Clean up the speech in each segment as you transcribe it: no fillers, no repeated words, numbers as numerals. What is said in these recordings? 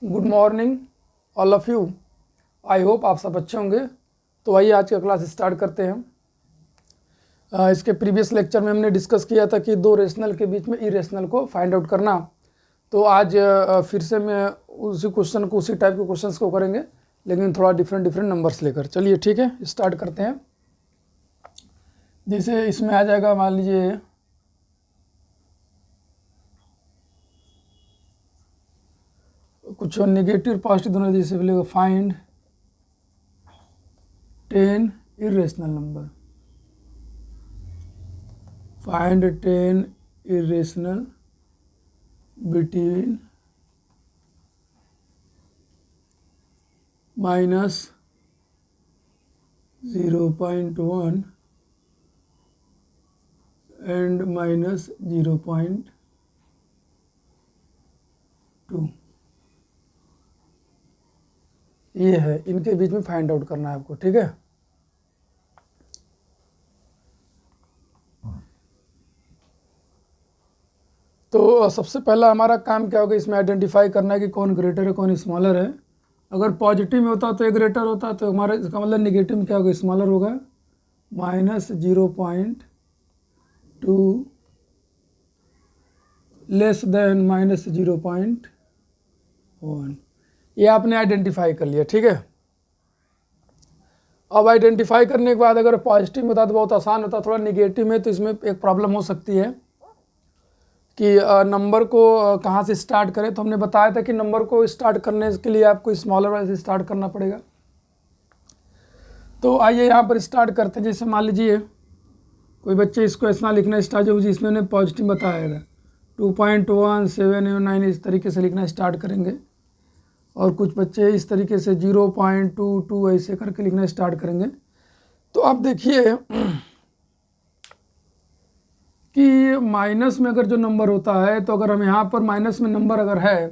Good morning all of you. I hope आप सब अच्छे होंगे। तो आइए आज का क्लास स्टार्ट करते हैं। इसके प्रीवियस लेक्चर में हमने डिस्कस किया था कि दो रेशनल के बीच में इरेशनल को फाइंड आउट करना। तो आज फिर से मैं उसी क्वेश्चन को, उसी टाइप के क्वेश्चंस को करेंगे, लेकिन थोड़ा डिफरेंट नंबर्स लेकर। चलिए ठीक है, स्टार्ट करते हैं। जैसे इसमें आ जाएगा, मान लीजिए कुछ नेगेटिव पॉजिटिव दोनों, जैसे बोलेगा find 10 irrational number, find 10 irrational between -0.1 and -0.2। ये है, इनके बीच में फाइंड आउट करना है आपको, ठीक है। तो सबसे पहला हमारा काम क्या होगा, इसमें आइडेंटिफाई करना है कि कौन ग्रेटर है कौन स्मॉलर है। अगर पॉजिटिव में होता तो एक ग्रेटर होता, तो हमारा इसका मतलब निगेटिव में क्या होगा, स्मॉलर होगा। -0.2 लेस देन -0.1। ये आपने आइडेंटिफाई कर लिया, ठीक है। अब आइडेंटिफाई करने के बाद अगर पॉजिटिव में होता तो बहुत आसान होता, थोड़ा निगेटिव में तो इसमें एक प्रॉब्लम हो सकती है कि नंबर को कहाँ से स्टार्ट करें। तो हमने बताया था कि नंबर को स्टार्ट करने के लिए आपको स्मॉलर वाले से स्टार्ट करना पड़ेगा। तो आइए यहाँ पर स्टार्ट करते हैं। जैसे मान लीजिए कोई बच्चे इसको ऐसा लिखना स्टार्ट, जो जिसमें उन्हें पॉजिटिव बताया था 2.1 7 9, इस तरीके से लिखना स्टार्ट करेंगे। और कुछ बच्चे इस तरीके से 0.22 ऐसे करके लिखना स्टार्ट करेंगे। तो आप देखिए कि माइनस में अगर जो नंबर होता है, तो अगर हम यहाँ पर माइनस में नंबर अगर है,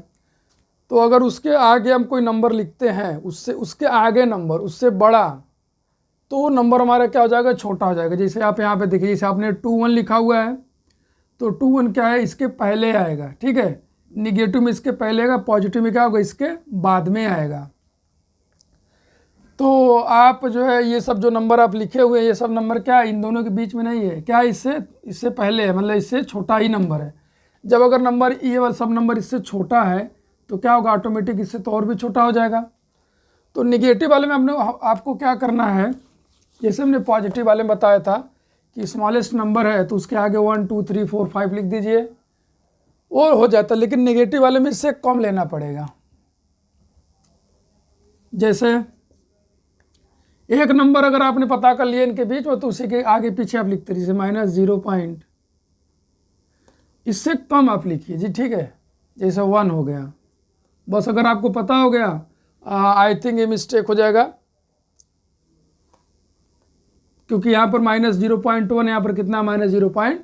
तो अगर उसके आगे हम कोई नंबर लिखते हैं, उससे उसके आगे नंबर उससे बड़ा, तो नंबर हमारा क्या हो जाएगा, छोटा हो जाएगा। जैसे आप यहाँ पे देखिए, जैसे आपने 21 लिखा हुआ है, तो 21 क्या है, इसके पहले आएगा, ठीक है। निगेटिव में इसके पहले आएगा, पॉजिटिव में क्या होगा, इसके बाद में आएगा। तो आप जो है ये सब जो नंबर आप लिखे हुए हैं, ये सब नंबर क्या है, इन दोनों के बीच में नहीं है, क्या है, इससे पहले है, मतलब इससे छोटा ही नंबर है। जब अगर नंबर ये वाला सब नंबर इससे छोटा है, तो क्या होगा, ऑटोमेटिक इससे तो और भी छोटा हो जाएगा। तो निगेटिव वाले में आपको क्या करना है, जैसे हमने पॉजिटिव वाले में बताया था कि स्मॉलेस्ट नंबर है तो उसके आगे 1 2 3 4 5 लिख दीजिए, और हो जाता। लेकिन निगेटिव वाले में इससे कम लेना पड़ेगा। जैसे एक नंबर अगर आपने पता कर लिया इनके बीच में, तो उसी के आगे पीछे आप लिखते रहिए, -0. इससे कम आप लिखिए जी, ठीक है। जैसे 1 हो गया, बस अगर आपको पता हो गया, आई थिंक ये मिस्टेक हो जाएगा, क्योंकि यहाँ पर -0.1, यहाँ पर कितना -0.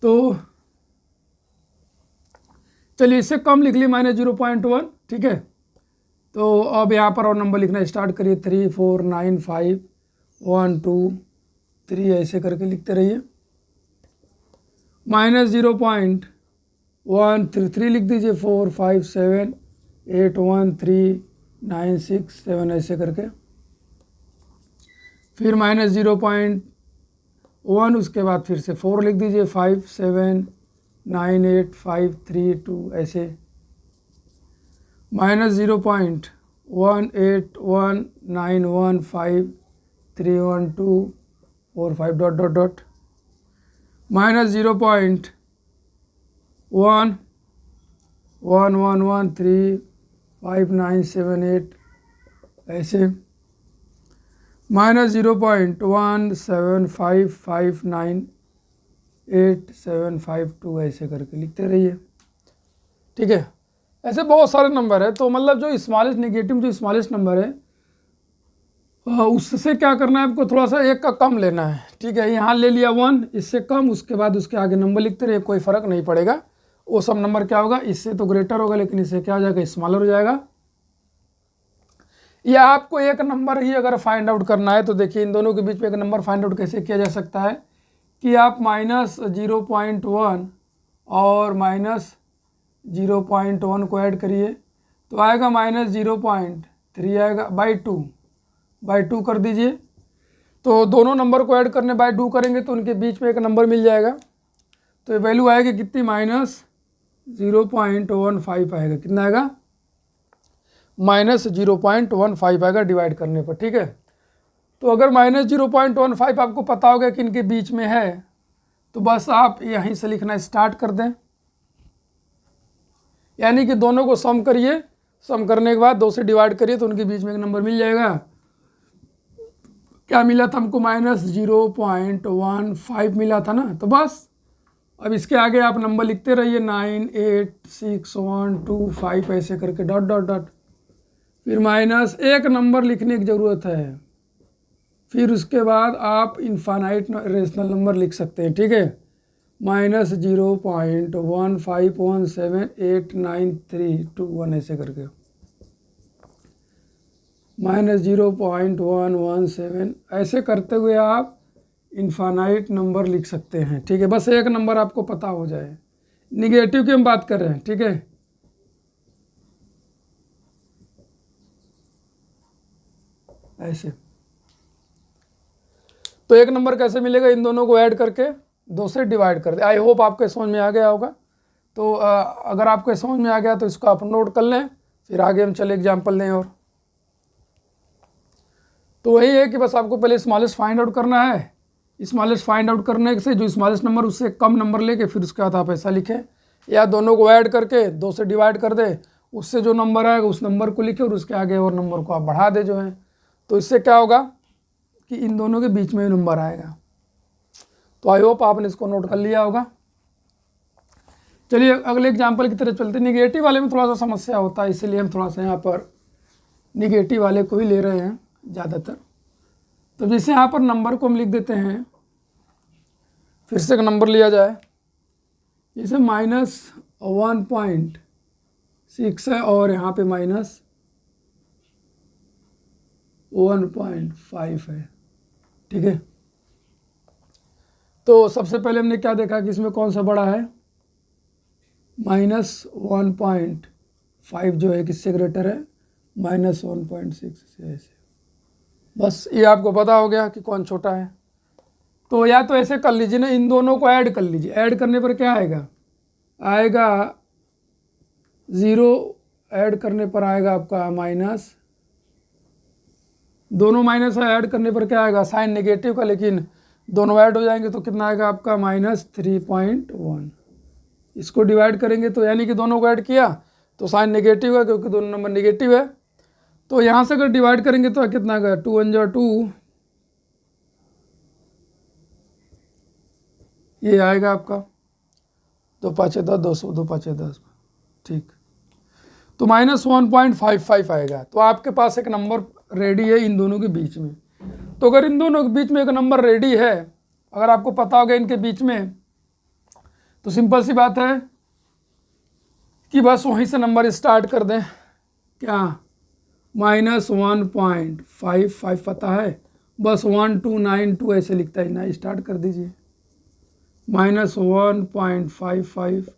तो चलिए इससे कम लिख लिए, -0.1, ठीक है। तो अब यहाँ पर और नंबर लिखना स्टार्ट करिए, 3 4 9 5 1 2 3 ऐसे करके लिखते रहिए। -0.1 3 लिख दीजिए, 4 5 7 8 1 3 9 6 7 ऐसे करके। फिर -0.1, उसके बाद फिर से 4 लिख दीजिए, 5 7 9 8 5 3 2 ऐसे। -0.1 8 1 9 1 5 3 1 2 4 5 ... -0.1 1 1 1 3 5 9 7 8 ऐसे। -0.1 7 5 5 9 8 7 5 2 ऐसे करके लिखते रहिए, ठीक है। ऐसे बहुत सारे नंबर है। तो मतलब जो स्मॉलेस्ट निगेटिव, जो स्मॉलेस्ट नंबर है, उससे क्या करना है आपको, थोड़ा सा एक का कम लेना है, ठीक है। यहाँ ले लिया 1, इससे कम, उसके बाद उसके आगे नंबर लिखते रहिए, कोई फ़र्क नहीं पड़ेगा। वो सब नंबर क्या होगा, इससे तो ग्रेटर होगा, लेकिन इससे क्या हो जाएगा, स्मॉलर हो जाएगा। या आपको एक नंबर ही अगर फाइंड आउट करना है, तो देखिए इन दोनों के बीच में एक नंबर फाइंड आउट कैसे किया जा सकता है कि आप -0.1 और 0.1 को ऐड करिए तो आएगा -0.3 आएगा, बाई टू कर दीजिए। तो दोनों नंबर को ऐड करने बाई 2 करेंगे तो उनके बीच में एक नंबर मिल जाएगा। तो ये वैल्यू आएगी कितनी, -0.15 आएगा। कितना आएगा, -0.15 आएगा डिवाइड करने पर। ठीक है, तो अगर -0.15 आपको पता होगा कि इनके बीच में है तो बस आप यहीं से लिखना स्टार्ट कर दें, यानी कि दोनों को सम करिए, सम करने के बाद 2 से डिवाइड करिए तो उनके बीच में एक नंबर मिल जाएगा। क्या मिला था हमको, -0.15 मिला था ना। तो बस अब इसके आगे आप नंबर लिखते रहिए, 9 8 6 1 2 5 ऐसे करके डॉट डॉट डॉट, फिर माइनस एक नंबर लिखने की ज़रूरत है, फिर उसके बाद आप इनफाइनाइट रेशनल नंबर लिख सकते हैं। ठीक है, -0.15178932 ऐसे करके, -0.117 ऐसे करते हुए आप इनफाइनाइट नंबर लिख सकते हैं। ठीक है, बस एक नंबर आपको पता हो जाए। निगेटिव की हम बात कर रहे हैं। ठीक है, ऐसे तो एक नंबर कैसे मिलेगा, इन दोनों को ऐड करके 2 से डिवाइड कर दे। आई होप आपके समझ में आ गया होगा। तो अगर आपको समझ में आ गया तो इसको आप नोट कर लें, फिर आगे हम चले एग्जाम्पल लें। और तो वही है कि बस आपको पहले स्मॉलेस्ट फाइंड आउट करना है। स्मॉलेस्ट फाइंड आउट करने से जो स्मॉलेस्ट नंबर उससे कम नंबर लेके फिर उसके बाद आप ऐसा लिखें, या दोनों को ऐड करके 2 से डिवाइड कर दे, उससे जो नंबर आएगा उस नंबर को लिखे और उसके आगे और नंबर को आप बढ़ा दे जो है। तो इससे क्या होगा कि इन दोनों के बीच में नंबर आएगा। तो आई होप आपने इसको नोट कर लिया होगा। चलिए अगले एग्जाम्पल की तरफ चलते हैं। निगेटिव वाले में थोड़ा सा समस्या होता है, इसीलिए हम थोड़ा सा यहाँ पर निगेटिव वाले को ही ले रहे हैं ज़्यादातर। तो जैसे यहाँ पर नंबर को हम लिख देते हैं, फिर से एक नंबर लिया जाए, जैसे -1.6 है और यहाँ पे -1.5 है। ठीक है, तो सबसे पहले हमने क्या देखा कि इसमें कौन सा बड़ा है, -1.5 जो है किससे ग्रेटर है, -1.6 से। ऐसे बस ये आपको पता हो गया कि कौन छोटा है। तो या तो ऐसे कर लीजिए ना, इन दोनों को ऐड कर लीजिए। ऐड करने पर क्या आएगा, आएगा 0, ऐड करने पर आएगा आपका माइनस, दोनों माइनस है, ऐड करने पर क्या आएगा, साइन नेगेटिव का, लेकिन दोनों ऐड हो जाएंगे तो कितना आएगा आपका -3.1। इसको डिवाइड करेंगे तो यानी कि दोनों को ऐड किया तो साइन नेगेटिव है क्योंकि दोनों नंबर नेगेटिव है। तो यहाँ से अगर डिवाइड करेंगे तो कितना आएगा, 2 1 जा 2, ये आएगा आपका 2 5 10 200, 2 5 10। ठीक, तो -1.55 आएगा। तो आपके पास एक नंबर रेडी है इन दोनों के बीच में। तो अगर इन दोनों के बीच में एक नंबर रेडी है, अगर आपको पता होगा इनके बीच में, तो सिंपल सी बात है कि बस वहीं से नंबर स्टार्ट कर दें। क्या, -1.55 पता है, बस 1292 ऐसे लिखता है ना, स्टार्ट कर दीजिए। -1.55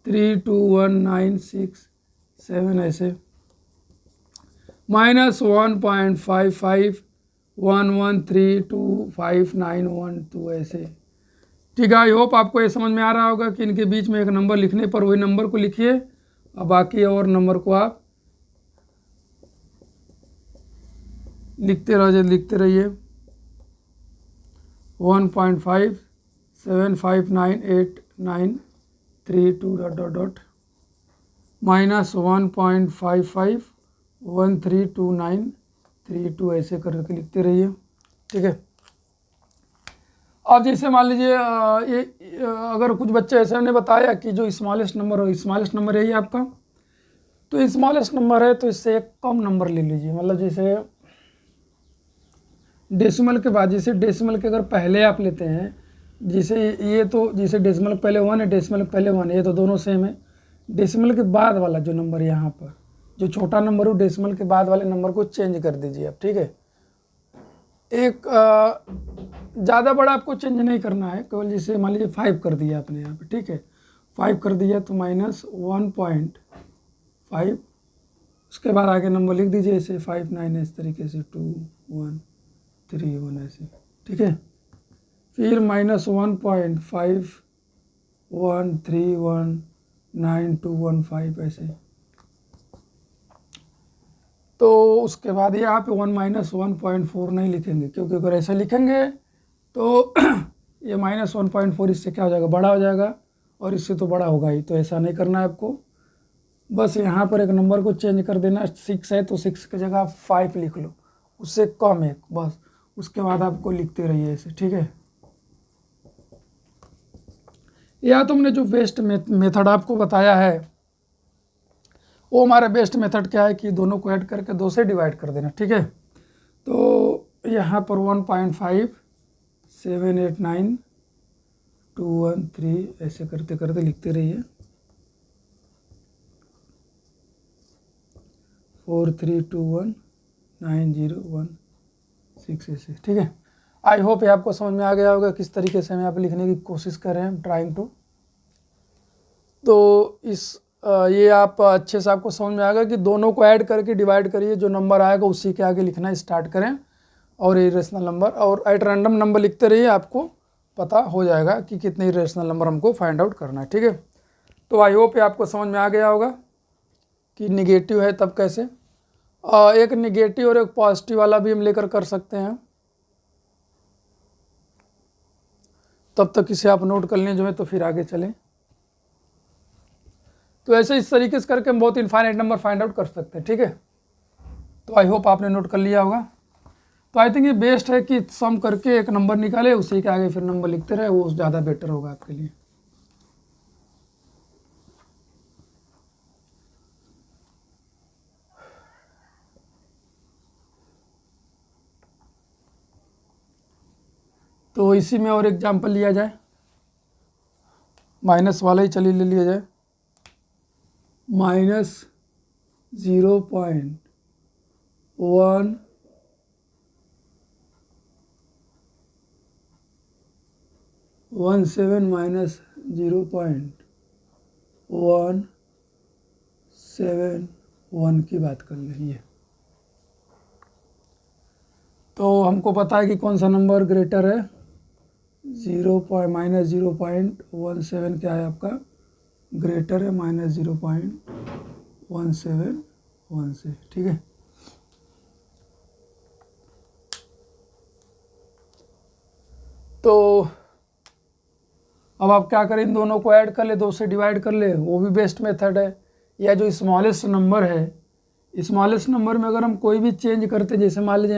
32196 ऐसे, -1.55 1132591 ऐसे। ठीक है, आई होप आपको ये समझ में आ रहा होगा कि इनके बीच में एक नंबर लिखने पर वही नंबर को लिखिए और बाकी और नंबर को आप लिखते रहिए 1.5 7598932 -1.55 132932 ऐसे करके लिखते रहिए। ठीक है, अब जैसे मान लीजिए अगर कुछ बच्चे ऐसे ने बताया कि जो स्मॉलेस्ट नंबर हो, स्मॉलेस्ट नंबर यही आपका, तो स्मॉलेस्ट नंबर है तो इससे एक कम नंबर ले लीजिए। मतलब जैसे डेसिमल के बाद, जैसे डेसिमल के अगर पहले आप लेते हैं, जैसे ये तो जैसे डेसिमल पहले 1 है, डेसिमल पहले 1 है, ये तो दोनों सेम है। डेसिमल के बाद वाला जो नंबर यहाँ पर जो छोटा नंबर हो, डेसिमल के बाद वाले नंबर को चेंज कर दीजिए आप। ठीक है, एक ज़्यादा बड़ा आपको चेंज नहीं करना है, केवल जैसे मान लीजिए 5 कर दिया आपने यहाँ पे। ठीक है, 5 कर दिया तो -1.5, उसके बाद आगे नंबर लिख दीजिए ऐसे 5 9 इस तरीके से 2 1 3 1 ऐसे, ठीक है। फिर -1.5 1 3 1 9 2 1 5 ऐसे। तो उसके बाद यहाँ पे 1 -1.4 नहीं लिखेंगे, क्योंकि अगर ऐसे लिखेंगे तो ये -1.4 इससे क्या हो जाएगा, बड़ा हो जाएगा, और इससे तो बड़ा होगा ही। तो ऐसा नहीं करना है आपको, बस यहाँ पर एक नंबर को चेंज कर देना। 6 है तो 6 की जगह 5 लिख लो, उससे कम एक बस। उसके बाद आपको लिखते रहिए ऐसे, ठीक है। या तुमने जो बेस्ट मेथड आपको बताया है, वो हमारा बेस्ट मेथड क्या है कि दोनों को ऐड करके 2 से डिवाइड कर देना, ठीक है। तो यहाँ पर 1.5 7 8 9 2 1 3 ऐसे करते करते लिखते रहिए, 4 3 2 1 9 0 1 6 ऐसे, ठीक है। आई होप ये आपको समझ में आ गया होगा किस तरीके से हम यहाँ पे लिखने की कोशिश कर रहे हैं, ट्राइंग टू। तो ये आप अच्छे से आपको समझ में आएगा कि दोनों को ऐड करके डिवाइड करिए, जो नंबर आएगा उसी के आगे लिखना स्टार्ट करें, और इरेशनल नंबर और एट रैंडम नंबर लिखते रहिए, आपको पता हो जाएगा कि कितने इरेशनल नंबर हमको फाइंड आउट करना है, ठीक है। तो आई होप ये आपको समझ में आ गया होगा कि निगेटिव है तब कैसे। एक निगेटिव और एक पॉजिटिव वाला भी हम लेकर कर सकते हैं, तब तक इसे आप नोट कर लें जो है, तो फिर आगे चलें। तो ऐसे इस तरीके से करके हम बहुत इनफाइनाइट नंबर फाइंड आउट कर सकते हैं, ठीक है। तो आई होप आपने नोट कर लिया होगा। तो आई थिंक ये बेस्ट है कि सम करके एक नंबर निकाले, उसी के आगे फिर नंबर लिखते रहे, वो ज़्यादा बेटर होगा आपके लिए। तो इसी में और एग्जाम्पल लिया जाए, माइनस वाला ही चलिए ले लिया जाए। -0.1 17 -0.171 की बात कर लीजिए। तो हमको पता है कि कौन सा नंबर ग्रेटर है, -0.17 क्या है आपका, ग्रेटर है -0.171 से, ठीक है। तो अब आप क्या करें, इन दोनों को ऐड कर ले, 2 से डिवाइड कर ले, वो भी बेस्ट मेथड है। या जो स्मॉलेस्ट नंबर है, स्मॉलेस्ट नंबर में अगर हम कोई भी चेंज करते, जैसे मान लीजिए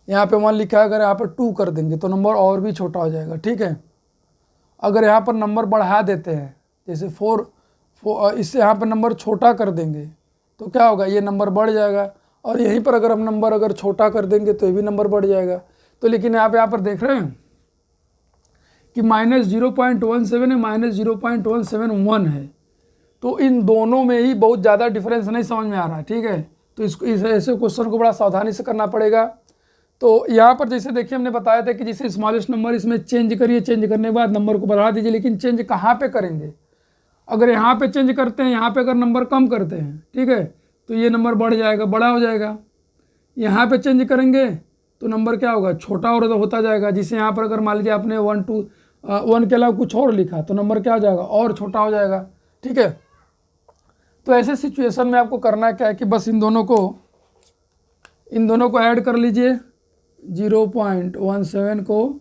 यहाँ पे 1 लिखा है, अगर यहाँ पर 2 कर देंगे तो नंबर और भी छोटा हो जाएगा, ठीक है। अगर यहाँ पर नंबर बढ़ा देते हैं, जैसे 4 इससे यहाँ पर नंबर छोटा कर देंगे तो क्या होगा, ये नंबर बढ़ जाएगा। और यहीं पर अगर हम नंबर अगर छोटा कर देंगे तो ये भी नंबर बढ़ जाएगा। तो लेकिन यहाँ पर देख रहे हैं कि -0.17 है, -0.171 है, तो इन दोनों में ही बहुत ज़्यादा डिफरेंस नहीं समझ में आ रहा है, ठीक है। तो इस ऐसे क्वेश्चन को बड़ा सावधानी से करना पड़ेगा। तो यहाँ पर जैसे देखिए हमने बताया था कि जैसे स्मॉलेस्ट नंबर इसमें चेंज करिए, चेंज करने के बाद नंबर को बढ़ा दीजिए, लेकिन चेंज कहाँ पे करेंगे, अगर यहाँ पे चेंज करते हैं, यहाँ पे अगर नंबर कम करते हैं, ठीक है, तो ये नंबर बढ़ जाएगा, बड़ा हो जाएगा। यहाँ पे चेंज करेंगे तो नंबर क्या होगा, छोटा और होता जाएगा। जिसे यहाँ पर अगर मान लीजिए आपने 1 के अलावा कुछ और लिखा तो नंबर क्या हो जाएगा, और छोटा हो जाएगा, ठीक है। तो ऐसे सिचुएशन में आपको करना क्या है कि बस इन दोनों को ऐड कर लीजिए। 0.17 को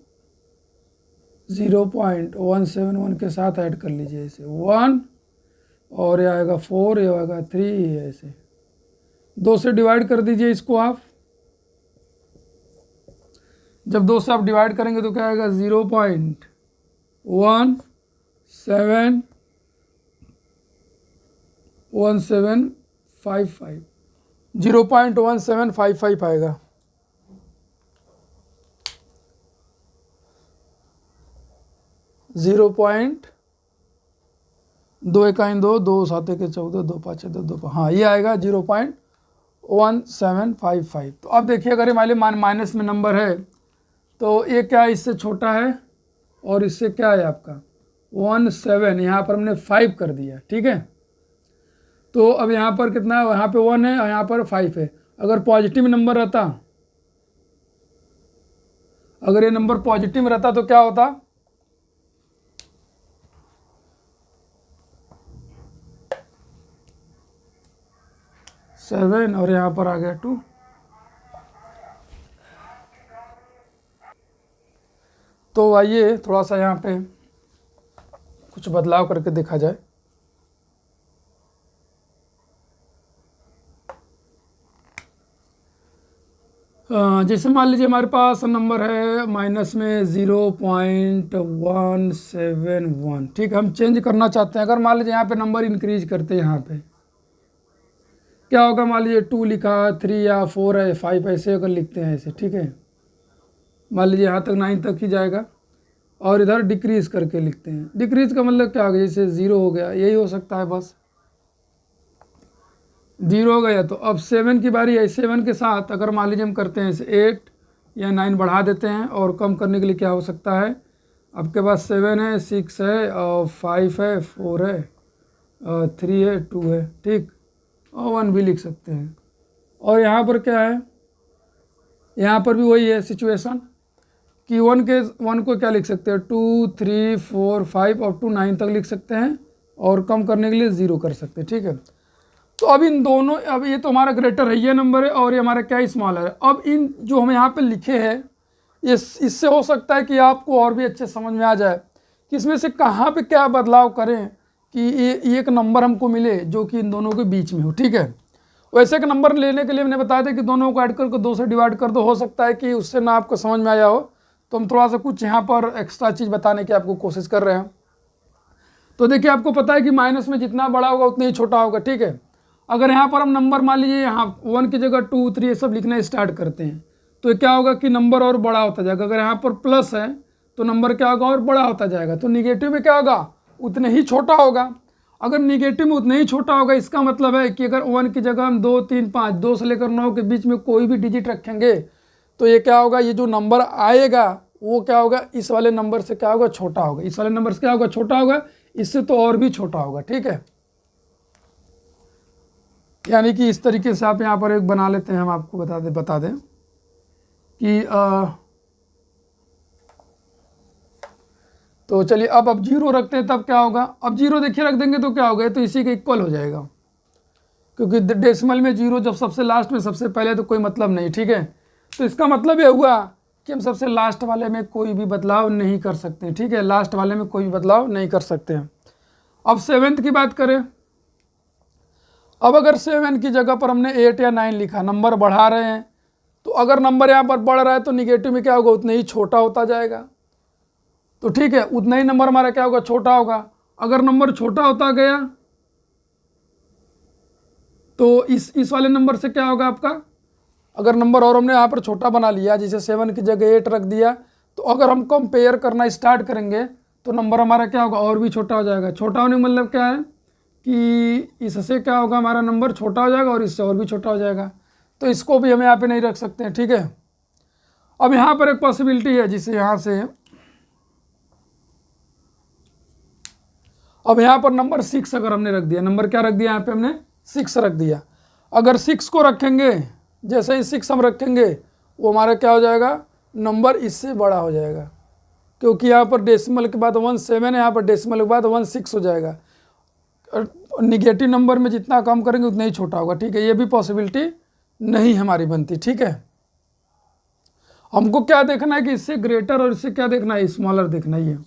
0.171 के साथ ऐड कर लीजिए, ऐसे 1, और ये आएगा 4, ये आएगा 3, ऐसे 2 से डिवाइड कर दीजिए इसको आप। जब 2 से आप डिवाइड करेंगे तो क्या आएगा, 0.1755 0.1755 आएगा। 0.2 1 2 2 7 के 14 2 5 2 2, हाँ ये आएगा 0.1755। तो अब देखिए अगर हमारे माइनस में नंबर है तो ये क्या इससे छोटा है और इससे क्या है आपका 17, यहाँ पर हमने 5 कर दिया, ठीक है। तो अब यहाँ पर कितना है, यहाँ पे 1 है और यहाँ पर 5 है। अगर पॉजिटिव नंबर रहता, अगर ये नंबर पॉजिटिव रहता तो क्या होता, सेवन और यहाँ पर आ गया 2। तो आइए थोड़ा सा यहाँ पे कुछ बदलाव करके देखा जाए। जैसे मान लीजिए हमारे पास नंबर है माइनस में 0.171, ठीक है। हम चेंज करना चाहते हैं। अगर मान लीजिए यहाँ पे नंबर इंक्रीज करते हैं, यहाँ पे क्या होगा, मान लीजिए 2 लिखा, 3 या 4 है, 5 ऐसे अगर लिखते हैं ऐसे, ठीक है। मान लीजिए यहाँ तक 9 तक ही जाएगा और इधर डिक्रीज करके लिखते हैं। डिक्रीज का मतलब क्या हो गया, जैसे 0 हो गया, यही हो सकता है, बस 0 हो गया। तो अब 7 की बारी है। 7 के साथ अगर मान लीजिए हम करते हैं 8 या 9 बढ़ा देते हैं, और कम करने के लिए क्या हो सकता है, आपके पास 7 है, 6 है और 5 है, 4 है और 3 है, 2 है, ठीक, और 1 भी लिख सकते हैं। और यहाँ पर क्या है, यहाँ पर भी वही है सिचुएशन कि 1 को क्या लिख सकते हैं, 2, 3, 4, 5 और 2 9 तक लिख सकते हैं, और कम करने के लिए 0 कर सकते हैं, ठीक है। तो अब इन दोनों, अब ये तो हमारा ग्रेटर है, ये नंबर है, और ये हमारा क्या स्मॉलर है। अब इन जो हम यहाँ पे लिखे हैं, ये इससे हो सकता है कि आपको और भी अच्छे समझ में आ जाए कि इसमें से कहाँ पे क्या बदलाव करें कि ये एक नंबर हमको मिले जो कि इन दोनों के बीच में हो, ठीक है। वैसे एक नंबर लेने के लिए मैंने बताया था कि दोनों को ऐड करके 2 से डिवाइड कर दो। हो सकता है कि उससे ना आपको समझ में आया हो, तो हम थोड़ा सा कुछ यहाँ पर एक्स्ट्रा चीज़ बताने की आपको कोशिश कर रहे हैं। तो देखिए, आपको पता है कि माइनस में जितना बड़ा होगा उतना ही छोटा होगा, ठीक है। अगर यहाँ पर हम नंबर मान लीजिए यहाँ 1 की जगह 2, 3 ये सब लिखना स्टार्ट करते हैं, तो क्या होगा कि नंबर और बड़ा होता जाएगा। अगर यहाँ पर प्लस है तो नंबर क्या होगा, और बड़ा होता जाएगा। तो निगेटिव में क्या होगा, उतने ही छोटा होगा। अगर निगेटिव में उतना ही छोटा होगा, इसका मतलब है कि अगर 1 की जगह हम 2, 3, 5, 2 से लेकर 9 के बीच में कोई भी डिजिट रखेंगे, तो ये क्या होगा, ये जो नंबर आएगा वो क्या होगा, इस वाले नंबर से क्या होगा, छोटा होगा। इस वाले नंबर से क्या होगा, छोटा होगा, इससे तो और भी छोटा होगा, ठीक है। यानी कि इस तरीके से आप यहाँ पर एक बना लेते हैं। हम आपको बता दें कि तो चलिए अब 0 रखते हैं, तब क्या होगा। अब 0 देखिए रख देंगे तो क्या होगा, तो इसी के इक्वल हो जाएगा, क्योंकि डेसिमल में 0 जब सबसे लास्ट में सबसे पहले तो कोई मतलब नहीं, ठीक है। तो इसका मतलब ये हुआ कि हम सबसे लास्ट वाले में कोई भी बदलाव नहीं कर सकते, ठीक है। लास्ट वाले में कोई भी बदलाव नहीं कर सकते हैं। अब 7th की बात करें। अब अगर 7 की जगह पर हमने 8 या 9 लिखा, नंबर बढ़ा रहे हैं, तो अगर नंबर यहाँ पर बढ़ रहा है तो निगेटिव में क्या होगा, उतना ही छोटा होता जाएगा। तो ठीक है, उतना ही नंबर हमारा क्या होगा, छोटा होगा। अगर नंबर छोटा होता गया तो इस वाले नंबर से क्या होगा आपका, अगर नंबर और हमने यहाँ पर छोटा बना लिया, जैसे 7 की जगह 8 रख दिया, तो अगर हम कंपेयर करना स्टार्ट करेंगे तो नंबर हमारा क्या होगा, और भी छोटा हो जाएगा। छोटा होने का मतलब क्या है कि इससे क्या होगा, हमारा नंबर छोटा हो जाएगा और इससे और भी छोटा हो जाएगा। तो इसको भी हम यहाँ पे नहीं रख सकते हैं, ठीक है। अब यहाँ पर एक पॉसिबिलिटी है, जिसे यहाँ से अब यहाँ पर नंबर 6 अगर हमने रख दिया, नंबर क्या रख दिया, यहाँ पे हमने 6 रख दिया। अगर 6 को रखेंगे, जैसे ही 6 हम रखेंगे, वो हमारा क्या हो जाएगा, नंबर इससे बड़ा हो जाएगा, क्योंकि यहाँ पर डेसिमल के बाद 17 है, यहाँ पर डेसिमल के बाद 16 हो जाएगा। निगेटिव नंबर में जितना कम करेंगे उतना ही छोटा होगा, ठीक है। ये भी पॉसिबिलिटी नहीं हमारी बनती, ठीक है। हमको क्या देखना है कि इससे ग्रेटर और इससे क्या देखना है, स्मॉलर देखना ही है।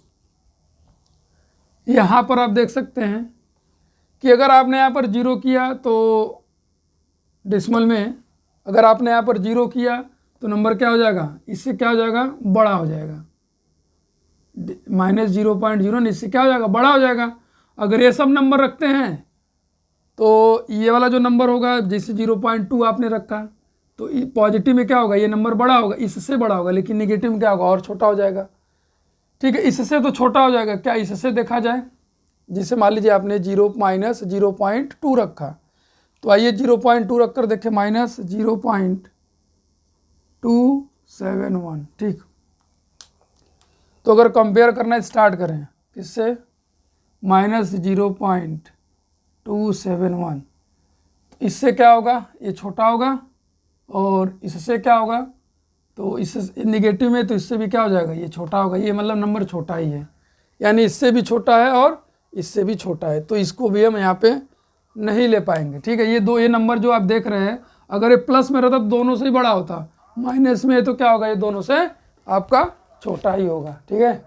यहाँ पर आप देख सकते हैं कि अगर आपने यहाँ पर 0 किया तो डेसिमल में, अगर आपने यहाँ पर 0 किया तो नंबर क्या हो जाएगा, इससे क्या हो जाएगा, बड़ा हो जाएगा। -0.0 इससे क्या हो जाएगा, बड़ा हो जाएगा। अगर ये सब नंबर रखते हैं तो ये वाला जो नंबर होगा, जैसे 0.2 आपने रखा, तो पॉजिटिव में क्या होगा, ये नंबर बड़ा होगा, इससे बड़ा होगा। लेकिन नेगेटिव में क्या होगा, और छोटा हो जाएगा, ठीक है। इससे तो छोटा हो जाएगा। क्या इससे देखा जाए, जिसे मान लीजिए आपने 0.2 रखा, तो आइए 0.2 रख कर देखें, -0.271, ठीक। तो अगर कंपेयर करना स्टार्ट करें किससे, -0.271। इससे क्या होगा, ये छोटा होगा, और इससे क्या होगा, तो इससे निगेटिव में, तो इससे भी क्या हो जाएगा, ये छोटा होगा। ये मतलब नंबर छोटा ही है, यानी इससे भी छोटा है और इससे भी छोटा है, तो इसको भी हम यहाँ पे नहीं ले पाएंगे। ठीक है, ये नंबर जो आप देख रहे हैं, अगर ये प्लस में रहता तो दोनों से ही बड़ा होता, माइनस में है तो क्या होगा, ये दोनों से आपका छोटा ही होगा। ठीक है,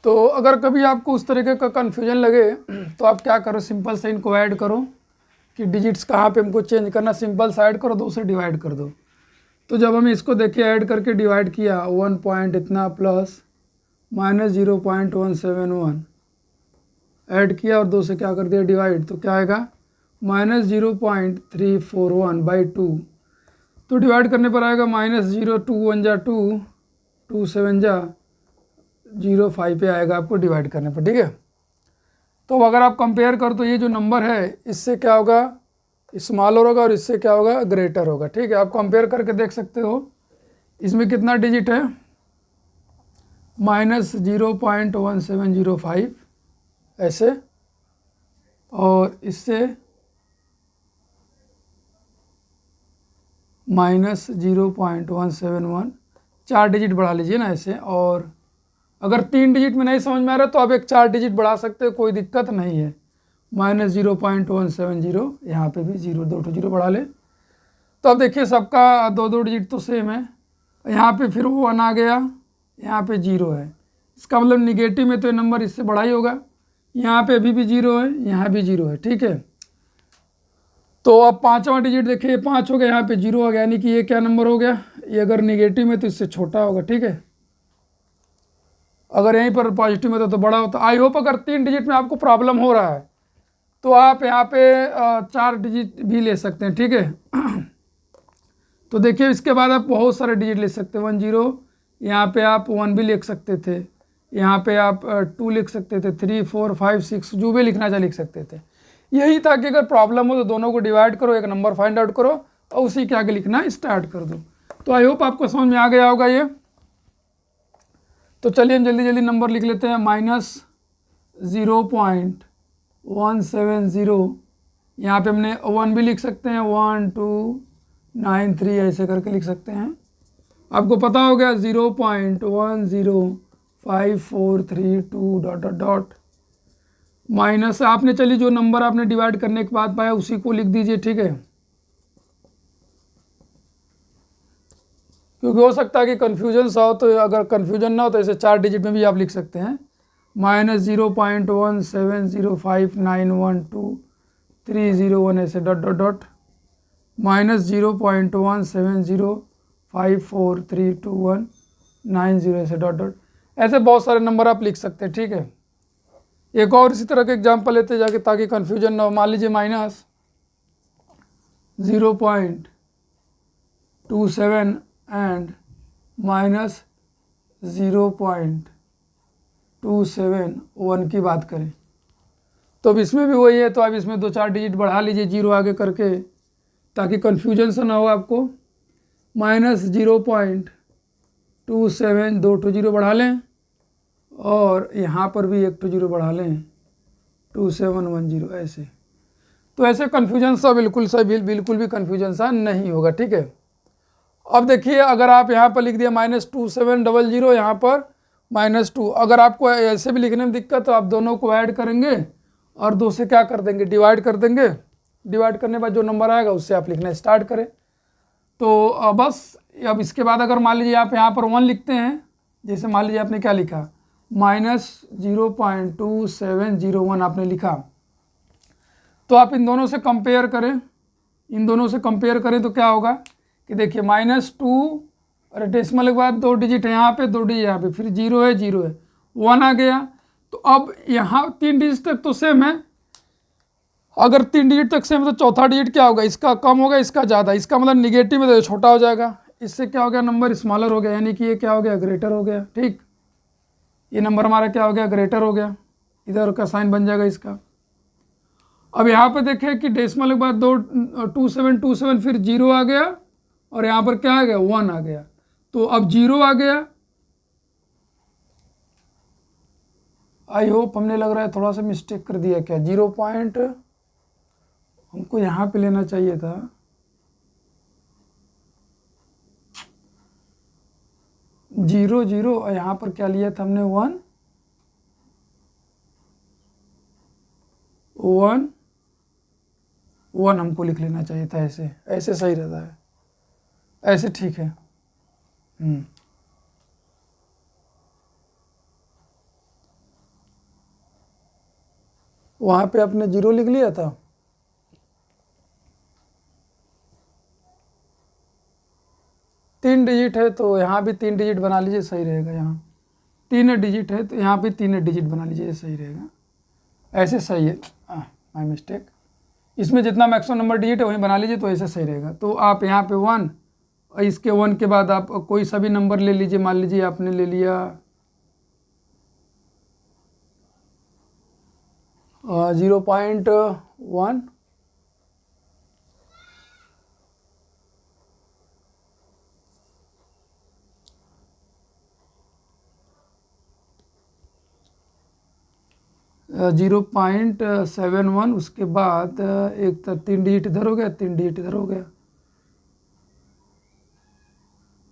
तो अगर कभी आपको उस तरीके का कन्फ्यूजन लगे तो आप क्या करो, सिंपल से इनको ऐड करो कि डिजिट्स कहाँ पे हमको चेंज करना, सिंपल सा ऐड करो, 2 से डिवाइड कर दो। तो जब हम इसको देखिए ऐड करके डिवाइड किया, 1 पॉइंट इतना प्लस -0.171 ऐड किया और 2 से क्या कर दिया डिवाइड, तो क्या आएगा -0.341/2। तो डिवाइड करने पर आएगा -0, 2 1 जा 2, 2 7 जा 0.5 पे आएगा आपको डिवाइड करने पर। ठीक है, तो अगर आप कंपेयर कर तो ये जो नंबर है इससे क्या होगा, स्मॉलर होगा, और इससे क्या होगा, ग्रेटर होगा। ठीक है, आप कंपेयर करके देख सकते हो, इसमें कितना डिजिट है, -0.1705 ऐसे, और इससे -0.171, 4 डिजिट बढ़ा लीजिए ना ऐसे। और अगर 3 डिजिट में नहीं समझ में आ रहा तो आप एक 4 डिजिट बढ़ा सकते हो, कोई दिक्कत नहीं है। -0.170, यहाँ पे भी 2 0 बढ़ा ले, तो अब देखिए सबका 2 डिजिट तो सेम है। यहाँ पे फिर 1 आ गया, यहाँ पे 0 है, इसका मतलब निगेटिव में तो ये नंबर इससे बड़ा ही होगा। यहाँ पे अभी भी 0 है, यहाँ भी 0 है। ठीक है, तो अब 5वां डिजिट देखिए, 5 हो गया, यहाँ पे 0 हो गया, यानी कि ये क्या नंबर हो गया, ये अगर निगेटिव में तो इससे छोटा होगा। ठीक है, अगर यहीं पर पॉजिटिव में तो बड़ा होता। आई होप अगर 3 डिजिट में आपको प्रॉब्लम हो रहा है तो आप यहाँ पे 4 डिजिट भी ले सकते हैं। ठीक है, तो देखिए इसके बाद आप बहुत सारे डिजिट ले सकते हैं, 1 0, यहाँ पे आप 1 भी लिख सकते थे, यहाँ पे आप 2 लिख सकते थे, 3 4 5 6 जो भी लिखना चाहे लिख सकते थे। यही था कि अगर प्रॉब्लम हो तो दोनों को डिवाइड करो, एक नंबर फाइंड आउट करो और उसी के आगे लिखना स्टार्ट कर दो। तो आई होप आपको समझ में आ गया होगा ये। तो चलिए हम जल्दी जल्दी नंबर लिख लेते हैं, -0.170, यहाँ पे हमने 1 भी लिख सकते हैं, 1 2 9 3 ऐसे करके लिख सकते हैं। आपको पता हो गया 0.10543 माइनस आपने, चलिए जो नंबर आपने डिवाइड करने के बाद पाया उसी को लिख दीजिए। ठीक है, क्योंकि हो सकता है कि कन्फ्यूजन सा हो, तो अगर कन्फ्यूजन ना हो तो ऐसे 4 डिजिट में भी आप लिख सकते हैं, -0.170591230 ऐसे डॉट -0.170543219 ऐसे डॉट ऐसे बहुत सारे नंबर आप लिख सकते हैं। ठीक है, एक और इसी तरह के एग्जाम्पल लेते जाके ताकि कन्फ्यूजन ना हो। मान लीजिए -0.27 एंड -0.271 की बात करें तो अब इसमें भी वही है, तो आप इसमें 2-4 डिजिट बढ़ा लीजिए 0 आगे करके ताकि कन्फ्यूजन से ना हो आपको। -0.27 2 0 बढ़ा लें और यहाँ पर भी 1 0 बढ़ा लें, 2710 ऐसे। तो ऐसे कन्फ्यूजन सा बिल्कुल भी कन्फ्यूजन सा नहीं होगा। ठीक है, अब देखिए अगर आप यहाँ पर लिख दिया -2700, यहाँ पर -2, अगर आपको ऐसे भी लिखने में दिक्कत तो आप दोनों को ऐड करेंगे और 2 से क्या कर देंगे डिवाइड कर देंगे। डिवाइड करने के बाद जो नंबर आएगा उससे आप लिखना स्टार्ट करें। तो बस अब इसके बाद अगर मान लीजिए आप यहाँ पर 1 लिखते हैं, जैसे मान लीजिए आपने क्या लिखा -0.2701 आपने लिखा, तो आप इन दोनों से कंपेयर करें, तो क्या होगा कि देखिए -2 और डेसिमल के बाद 2 डिजिट है यहाँ पे, 2 डिजिट यहाँ पे, फिर 0 है 1 आ गया। तो अब यहाँ 3 डिजिट तक तो सेम है, अगर 3 डिजिट तक सेम है तो चौथा डिजिट क्या होगा, इसका कम होगा इसका ज़्यादा, इसका मतलब निगेटिव में तो छोटा हो जाएगा, इससे क्या हो गया नंबर स्मॉलर हो गया, यानी कि ये क्या हो गया ग्रेटर हो गया। ठीक, ये नंबर हमारा क्या हो गया ग्रेटर हो गया, इधर का साइन बन जाएगा इसका। अब यहाँ पे देखें कि डेसिमल के बाद 2727 फिर 0 आ गया और यहाँ पर क्या आ गया 1 आ गया। तो अब 0 आ गया आई होप हमने लग रहा है थोड़ा सा मिस्टेक कर दिया क्या। 0 पॉइंट हमको यहाँ पे लेना चाहिए था, 0 0 और यहाँ पर क्या लिया था हमने 1 1 1 हमको लिख लेना चाहिए था। ऐसे ऐसे सही रहता है, ऐसे ठीक है। वहाँ पे आपने 0 लिख लिया था, तीन डिजिट है तो यहाँ भी 3 डिजिट बना लीजिए, सही रहेगा। यहाँ 3 डिजिट है तो यहाँ भी 3 डिजिट बना लीजिए, सही रहेगा। ऐसे सही है, माय मिस्टेक। इसमें जितना मैक्सिमम नंबर डिजिट है वहीं बना लीजिए तो ऐसे सही रहेगा। तो आप यहाँ पे 1, इसके 1 के बाद आप कोई सा भी नंबर ले लीजिए। मान लीजिए आपने ले लिया 0.1, जीरो पॉइंट 7 1, उसके बाद एक 3 डिजिट इधर हो गया, 3 डिजिट इधर हो गया।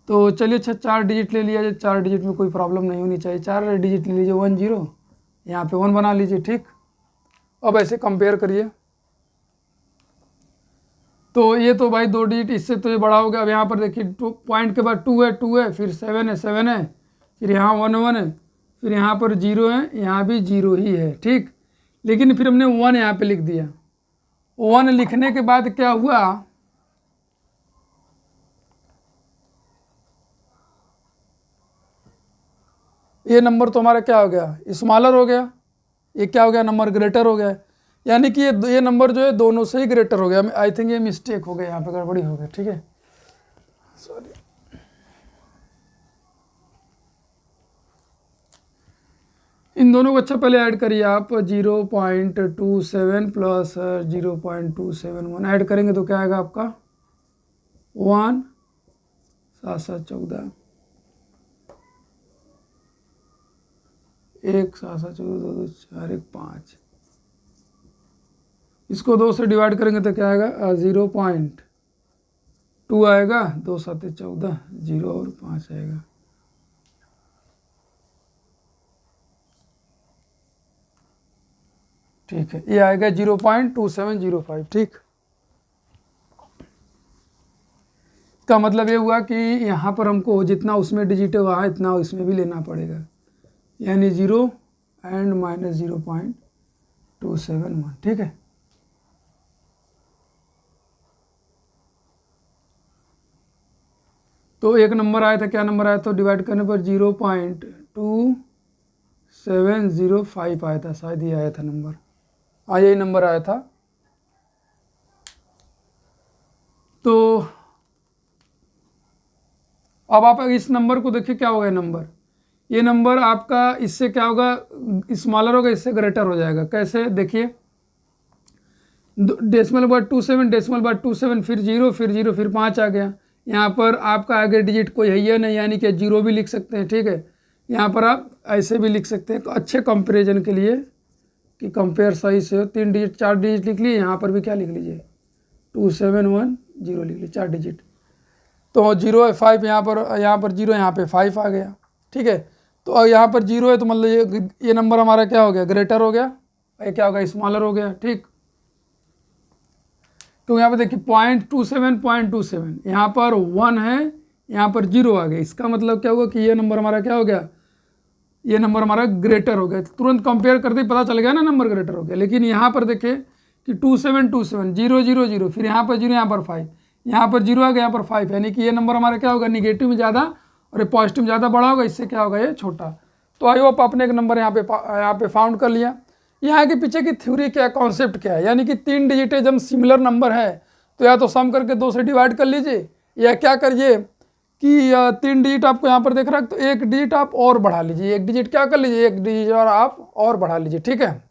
तो चलिए अच्छा 4 डिजिट ले लिया जाए, 4 डिजिट में कोई प्रॉब्लम नहीं होनी चाहिए। 4 डिजिट ले लीजिए, 1 0, यहाँ पे 1 बना लीजिए, ठीक। अब ऐसे कंपेयर करिए, तो ये तो भाई 2 डिजिट, इससे तो ये बड़ा हो गया। अब यहाँ पर देखिए 2 पॉइंट के बाद 2 है, फिर 7 है, फिर यहाँ 1 1 है, फिर यहाँ पर 0 है, यहाँ भी 0 ही है, ठीक। लेकिन फिर हमने 1 यहाँ पे लिख दिया। 1 लिखने के बाद क्या हुआ, ये नंबर तो हमारा क्या हो गया, स्मॉलर हो गया। ये क्या हो गया, नंबर ग्रेटर हो गया। यानी कि ये नंबर जो है दोनों से ही ग्रेटर हो गया। आई थिंक ये मिस्टेक हो गया, यहाँ पे गड़बड़ी हो गई, ठीक है, सॉरी। इन दोनों को अच्छा पहले ऐड करिए आप। 0.27 प्लस 0.271 ऐड करेंगे तो क्या आएगा आपका 1 7 7 14, 1 7 7 14 2 2 4 1 5। इसको 2 से डिवाइड करेंगे तो क्या आएगा 0.2 आएगा, 2 7 14, 0 और 5 आएगा। ठीक है, ये आएगा 0.2705, ठीक। का मतलब ये हुआ कि यहाँ पर हमको जितना उसमें डिजिट हुआ इतना इसमें भी लेना पड़ेगा, यानी 0 एंड माइनस 0.271, ठीक है। तो एक नंबर आया था, क्या नंबर आया था, डिवाइड करने पर 0.2705 आया था, शायद ये आया था नंबर, हाँ यही नंबर आया था। तो अब आप इस नंबर को देखिए क्या होगा, ये नंबर आपका इससे क्या होगा, स्मॉलर होगा, इससे ग्रेटर हो जाएगा। कैसे देखिए, डेसिमल बाद 27, डेसिमल बाद 27, फिर 0, फिर 0, फिर 5 आ गया। यहाँ पर आपका आगे डिजिट कोई है ही नहीं, यानी कि 0 भी लिख सकते हैं, ठीक है। यहाँ पर आप ऐसे भी लिख सकते हैं अच्छे कंपैरिजन के लिए कि कंपेयर सही से हो। 3 डिजिट 4 डिजिट लिख लिए, यहाँ पर भी क्या लिख लीजिए 2710 लिख लीजिए, 4 डिजिट। तो 0 है 5, यहाँ पर 0, यहाँ पे 5 आ गया, ठीक है। तो अब यहाँ पर 0 है तो मतलब ये नंबर हमारा क्या हो गया, ग्रेटर हो गया, ये क्या हो गया, स्मॉलर हो गया, ठीक। तो यहाँ पे देखिए 0.27 यहाँ पर 1 है, यहाँ पर 0 आ गया। इसका मतलब क्या हुआ कि ये नंबर हमारा क्या हो गया, ये नंबर हमारा ग्रेटर हो गया। तुरंत कंपेयर करते ही पता चल गया ना नंबर ग्रेटर हो गया। लेकिन यहाँ पर देखिए कि 2727 0 0 0, फिर यहाँ पर 0, यहाँ पर 5, यहाँ पर 0 आ गया, यहाँ पर 5, यानी कि ये नंबर हमारा क्या होगा, निगेटिव में ज़्यादा और ये पॉजिटिव में ज़्यादा बड़ा होगा, इससे क्या होगा, ये छोटा। तो आई होप आपने एक नंबर यहाँ पे फाउंड कर लिया। यहाँ के पीछे की थ्योरी क्या, कॉन्सेप्ट क्या है, यानी कि 3 डिजिट जब सिमिलर नंबर है तो या तो सम करके 2 से डिवाइड कर लीजिए, या क्या करिए कि 3 डिजिट आपको यहाँ पर देख रहा है तो 1 डिजिट आप और बढ़ा लीजिए, 1 डिजिट क्या कर लीजिए, 1 डिजिट और आप और बढ़ा लीजिए, ठीक है।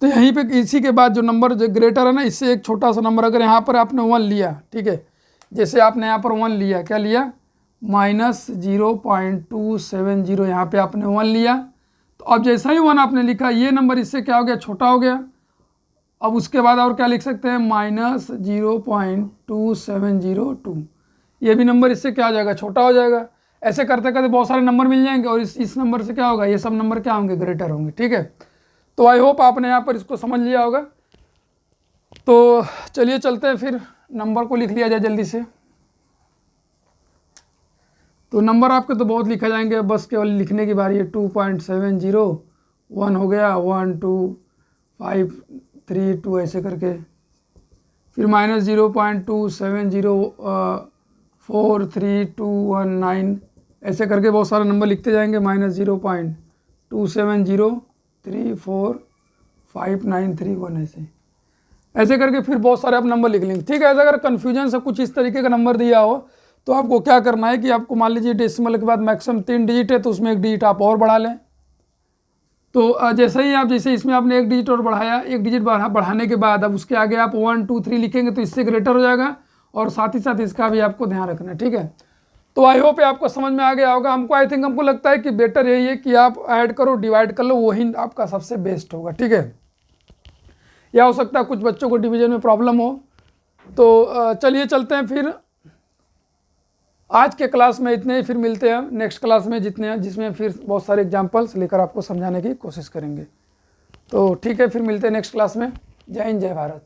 तो यहीं पे इसी के बाद जो नंबर जो ग्रेटर है ना, इससे एक छोटा सा नंबर, अगर यहाँ पर आपने 1 लिया, ठीक है, जैसे आपने यहाँ पर 1 लिया, क्या लिया -0.270, यहाँ पे आपने 1 लिया, तो अब जैसा ही 1 आपने लिखा, ये नंबर इससे क्या हो गया, छोटा हो गया। अब उसके बाद और क्या लिख सकते हैं, -0.2702, ये भी नंबर इससे क्या हो जाएगा, छोटा हो जाएगा। ऐसे करते करते बहुत सारे नंबर मिल जाएंगे और इस नंबर से क्या होगा, ये सब नंबर क्या होंगे, ग्रेटर होंगे। ठीक है, तो आई होप आपने यहाँ पर इसको समझ लिया होगा। तो चलिए चलते हैं फिर, नंबर को लिख लिया जाए जल्दी से। तो नंबर आपके तो बहुत लिखा जाएंगे, बस केवल लिखने की बारी है। 2.701 हो गया, 1 2 5 3 2 ऐसे करके, फिर -0.27043219 ऐसे करके बहुत सारे नंबर लिखते जाएंगे। -0.2703459331 ऐसे करके फिर बहुत सारे आप नंबर लिख लेंगे। ठीक है, ऐसा अगर कन्फ्यूजन से कुछ इस तरीके का नंबर दिया हो तो आपको क्या करना है कि आपको मान लीजिए डेसिमल के बाद मैक्सिमम 3 डिजिट है, तो उसमें 1 डिजिट आप और बढ़ा लें। तो जैसे ही आप, जैसे इसमें आपने 1 डिजिट और बढ़ाया, 1 डिजिट बढ़ाने के बाद अब उसके आगे आप 1 2 3 लिखेंगे तो इससे ग्रेटर हो जाएगा, और साथ ही साथ इसका भी आपको ध्यान रखना है। ठीक है, तो आई होप आपको समझ में आ गया होगा। हमको लगता है कि बेटर यही है कि आप ऐड करो, डिवाइड कर लो, वही आपका सबसे बेस्ट होगा। ठीक है, या हो सकता है कुछ बच्चों को डिवीजन में प्रॉब्लम हो। तो चलिए चलते हैं फिर, आज के क्लास में इतने ही, फिर मिलते हैं नेक्स्ट क्लास में जिसमें फिर बहुत सारे एग्जांपल्स लेकर आपको समझाने की कोशिश करेंगे। तो ठीक है, फिर मिलते हैं नेक्स्ट क्लास में। जय हिंद, जय भारत।